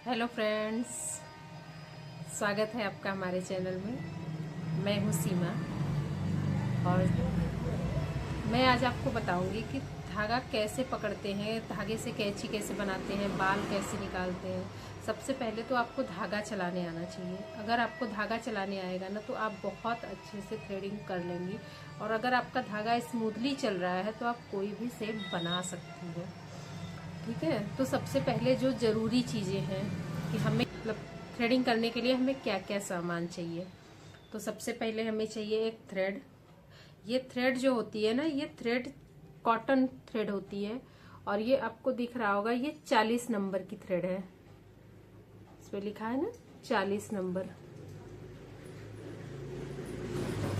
Hello friends, स्वागत है आपका हमारे चैनल में। मैं हूँ सीमा और मैं आज आपको बताऊंगी कि धागा कैसे पकड़ते हैं, धागे से कैंची कैसे बनाते हैं, बाल कैसे निकालते हैं। सबसे पहले तो आपको धागा चलाने आना चाहिए। अगर आपको धागा चलाने आएगा ना तो आप बहुत अच्छे से थ्रेडिंग कर लेंगी। और अगर आपका धागा स्मूथली चल रहा है तो आप कोई भी शेप बना सकती हैं। ठीक है, तो सबसे पहले जो ज़रूरी चीज़ें हैं कि हमें मतलब थ्रेडिंग करने के लिए हमें क्या क्या सामान चाहिए। तो सबसे पहले हमें चाहिए एक थ्रेड। ये थ्रेड जो होती है ना, ये थ्रेड कॉटन थ्रेड होती है और ये आपको दिख रहा होगा, ये 40 नंबर की थ्रेड है। इस पे लिखा है ना 40 नंबर।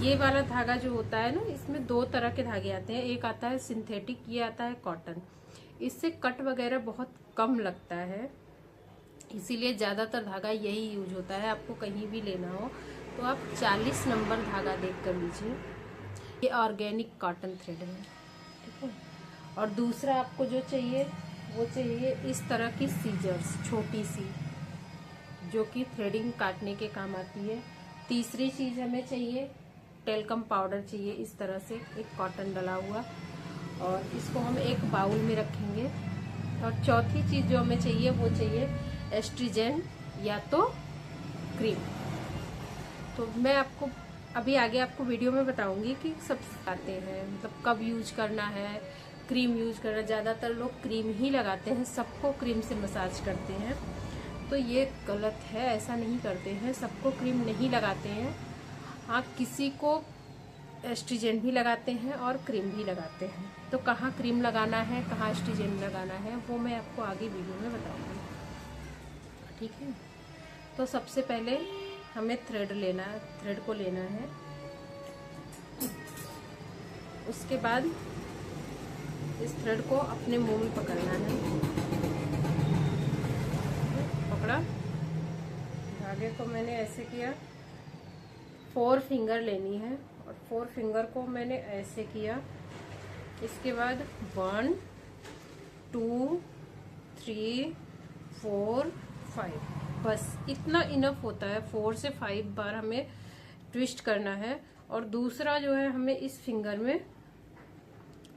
ये वाला धागा जो होता है ना, इसमें दो तरह के धागे आते हैं। एक आता है सिंथेटिक, ये आता है कॉटन। इससे कट वगैरह बहुत कम लगता है, इसीलिए ज़्यादातर धागा यही यूज होता है। आपको कहीं भी लेना हो तो आप 40 नंबर धागा देख कर लीजिए। ये ऑर्गेनिक कॉटन थ्रेड है, ठीक है। और दूसरा आपको जो चाहिए वो चाहिए इस तरह की सीजर्स, छोटी सी, जो कि थ्रेडिंग काटने के काम आती है। तीसरी चीज़ हमें चाहिए टेल्कम पाउडर चाहिए, इस तरह से एक कॉटन डला हुआ, और इसको हम एक बाउल में रखेंगे। और चौथी चीज़ जो हमें चाहिए वो चाहिए एस्ट्रीजेंट या तो क्रीम। तो मैं आपको अभी आगे आपको वीडियो में बताऊंगी कि सब आते हैं, मतलब कब यूज करना है, क्रीम यूज करना। ज़्यादातर लोग क्रीम ही लगाते हैं, सबको क्रीम से मसाज करते हैं, तो ये गलत है। ऐसा नहीं करते हैं, सबको क्रीम नहीं लगाते हैं। हाँ, किसी को एस्ट्रीजेंट भी लगाते हैं और क्रीम भी लगाते हैं। तो कहाँ क्रीम लगाना है, कहाँ एस्ट्रीजेंट लगाना है, वो मैं आपको आगे वीडियो में बताऊंगी, ठीक है। तो सबसे पहले हमें थ्रेड को लेना है। उसके बाद इस थ्रेड को अपने मुंह में पकड़ना है। पकड़ा, धागे को मैंने ऐसे किया, 4 फिंगर लेनी है और 4 फिंगर को मैंने ऐसे किया। इसके बाद 1 2 3 4 5, बस इतना इनफ होता है। 4 से 5 बार हमें ट्विस्ट करना है। और दूसरा जो है हमें इस फिंगर में,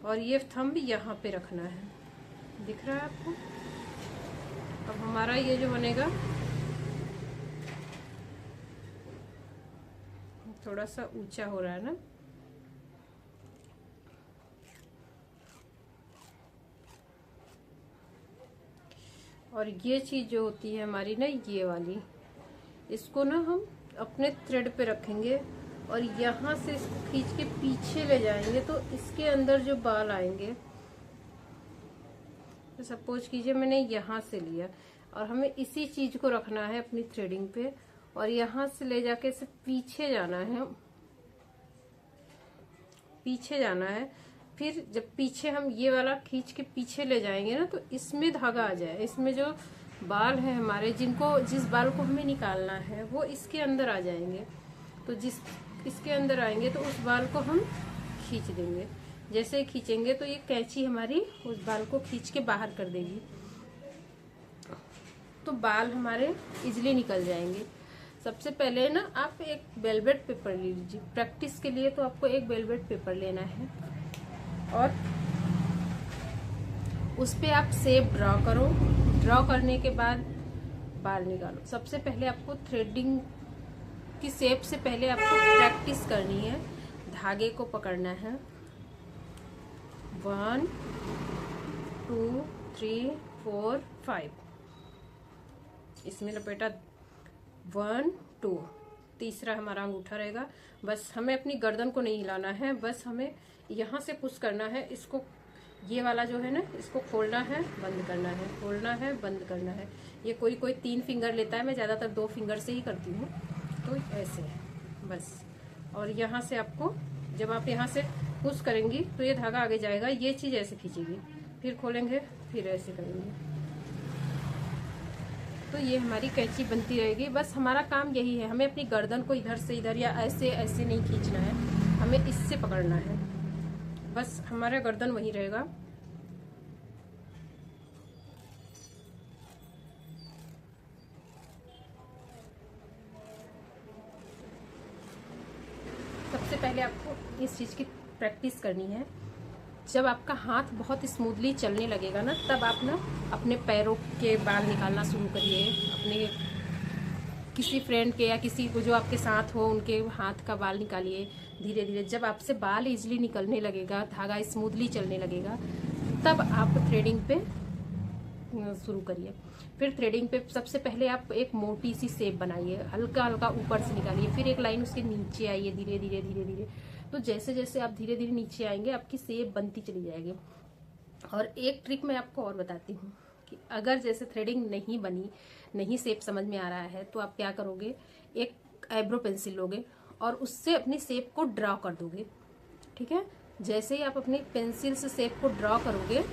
और ये थंब यहाँ पे रखना है। दिख रहा है आपको? अब हमारा ये जो बनेगा थोड़ा सा ऊंचा हो रहा है ना, और ये चीज जो होती है हमारी ना, ये वाली, इसको ना हम अपने थ्रेड पे रखेंगे और यहाँ से इसको खींच के पीछे ले जाएंगे तो इसके अंदर जो बाल आएंगे, तो सपोज कीजिए मैंने यहाँ से लिया और हमें इसी चीज को रखना है अपनी थ्रेडिंग पे, और यहाँ से ले जाके इसे पीछे जाना है, पीछे जाना है। फिर जब पीछे हम ये वाला खींच के पीछे ले जाएंगे ना, तो इसमें धागा आ जाए। इसमें जो बाल है हमारे, जिस बाल को हमें निकालना है वो इसके अंदर आ जाएंगे। तो जिस इसके अंदर आएंगे तो उस बाल को हम खींच देंगे। जैसे खींचेंगे तो ये कैंची हमारी उस बाल को खींच के बाहर कर देगी, तो बाल हमारे इजीली निकल जाएंगे। सबसे पहले ना आप एक वेलवेट पेपर ले लीजिए प्रैक्टिस के लिए। तो आपको एक वेलवेट पेपर लेना है और उस पे आप शेप ड्रॉ करो। ड्रॉ करने के बाद बाल निकालो। सबसे पहले आपको थ्रेडिंग की शेप से पहले आपको प्रैक्टिस करनी है। धागे को पकड़ना है, 1 2 3 4 5, इसमें लपेटा, 1 2, तीसरा हमारा अंगूठा रहेगा। बस हमें अपनी गर्दन को नहीं हिलाना है, बस हमें यहाँ से पुश करना है। इसको, ये वाला जो है ना, इसको खोलना है, बंद करना है, खोलना है, बंद करना है। ये कोई 3 फिंगर लेता है, मैं ज़्यादातर 2 फिंगर से ही करती हूँ। तो ऐसे बस, और यहाँ से आपको, जब आप यहाँ से पुश करेंगी तो ये धागा आगे जाएगा, ये चीज़ ऐसे खींचेगी, फिर खोलेंगे, फिर ऐसे करेंगे, तो ये हमारी कैंची बनती रहेगी। बस हमारा काम यही है, हमें अपनी गर्दन को इधर से इधर या ऐसे ऐसे नहीं खींचना है, हमें इससे पकड़ना है। बस हमारा गर्दन वही रहेगा। पहले आपको इस चीज़ की प्रैक्टिस करनी है। जब आपका हाथ बहुत स्मूथली चलने लगेगा ना, तब आप ना अपने पैरों के बाल निकालना शुरू करिए। अपने किसी फ्रेंड के या किसी को जो आपके साथ हो उनके हाथ का बाल निकालिए धीरे धीरे। जब आपसे बाल इजीली निकलने लगेगा, धागा स्मूथली चलने लगेगा, तब आप थ्रेडिंग पे शुरू करिए। फिर थ्रेडिंग पे सबसे पहले आप एक मोटी सी शेप बनाइए, हल्का हल्का ऊपर से निकालिए, फिर एक लाइन उसके नीचे आइए धीरे धीरे धीरे धीरे। तो जैसे जैसे आप धीरे धीरे नीचे आएंगे आपकी शेप बनती चली जाएगी। और एक ट्रिक मैं आपको और बताती हूँ कि अगर जैसे थ्रेडिंग नहीं बनी, नहीं शेप समझ में आ रहा है, तो आप क्या करोगे, एक आईब्रो पेंसिल लोगे और उससे अपनी शेप को ड्रॉ कर दोगे। ठीक है, जैसे ही आप अपनी पेंसिल से शेप को ड्रॉ करोगे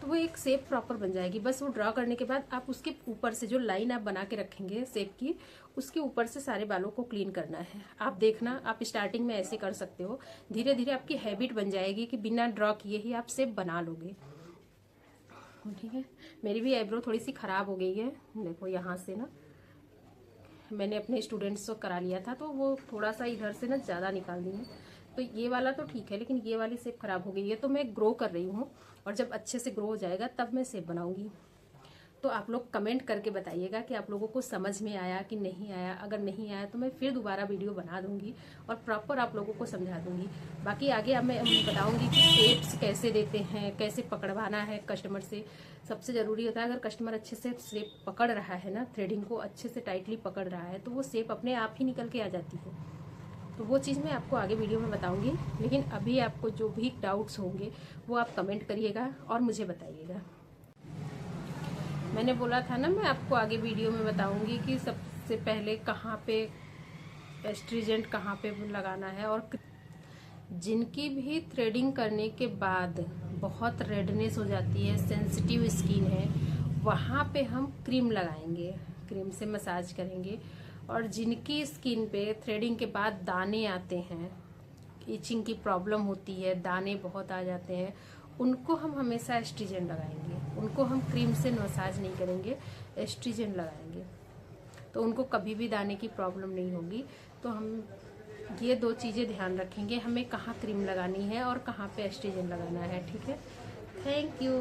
तो वो एक शेप प्रॉपर बन जाएगी। बस वो ड्रॉ करने के बाद आप उसके ऊपर से जो लाइन आप बना के रखेंगे शेप की, उसके ऊपर से सारे बालों को क्लीन करना है। आप देखना, आप स्टार्टिंग में ऐसे कर सकते हो, धीरे धीरे आपकी हैबिट बन जाएगी कि बिना ड्रॉ किए ही आप शेप बना लोगे। ठीक है, मेरी भी आईब्रो थोड़ी सी खराब हो गई है। देखो यहाँ से ना मैंने अपने स्टूडेंट्स को करा लिया था, तो वो थोड़ा सा इधर से ना ज़्यादा निकाल दी है। तो ये वाला तो ठीक है, लेकिन ये वाली शेप खराब हो गई है। तो मैं ग्रो कर रही हूँ, और जब अच्छे से ग्रो हो जाएगा तब मैं शेप बनाऊंगी। तो आप लोग कमेंट करके बताइएगा कि आप लोगों को समझ में आया कि नहीं आया। अगर नहीं आया तो मैं फिर दोबारा वीडियो बना दूंगी और प्रॉपर आप लोगों को समझा दूंगी। बाकी आगे अब मैं बताऊंगी कि शेप्स कैसे देते हैं, कैसे पकड़वाना है कस्टमर से। सबसे ज़रूरी होता है, अगर कस्टमर अच्छे से शेप पकड़ रहा है ना, थ्रेडिंग को अच्छे से टाइटली पकड़ रहा है, तो वो शेप अपने आप ही निकल के आ जाती है। तो वो चीज़ मैं आपको आगे वीडियो में बताऊंगी। लेकिन अभी आपको जो भी डाउट्स होंगे वो आप कमेंट करिएगा और मुझे बताइएगा। मैंने बोला था ना मैं आपको आगे वीडियो में बताऊंगी कि सबसे पहले कहाँ पे एस्ट्रीजेंट कहाँ पे लगाना है। और जिनकी भी थ्रेडिंग करने के बाद बहुत रेडनेस हो जाती है, सेंसिटिव स्किन है, वहाँ पे हम क्रीम लगाएंगे, क्रीम से मसाज करेंगे। और जिनकी स्किन पे थ्रेडिंग के बाद दाने आते हैं, इचिंग की प्रॉब्लम होती है, दाने बहुत आ जाते हैं, उनको हम हमेशा एस्ट्रीजेंट लगाएंगे। उनको हम क्रीम से मसाज नहीं करेंगे, एस्ट्रीजेंट लगाएंगे, तो उनको कभी भी दाने की प्रॉब्लम नहीं होगी। तो हम ये दो चीज़ें ध्यान रखेंगे, हमें कहाँ क्रीम लगानी है और कहाँ पे एस्ट्रीजेंट लगाना है। ठीक है, थैंक यू।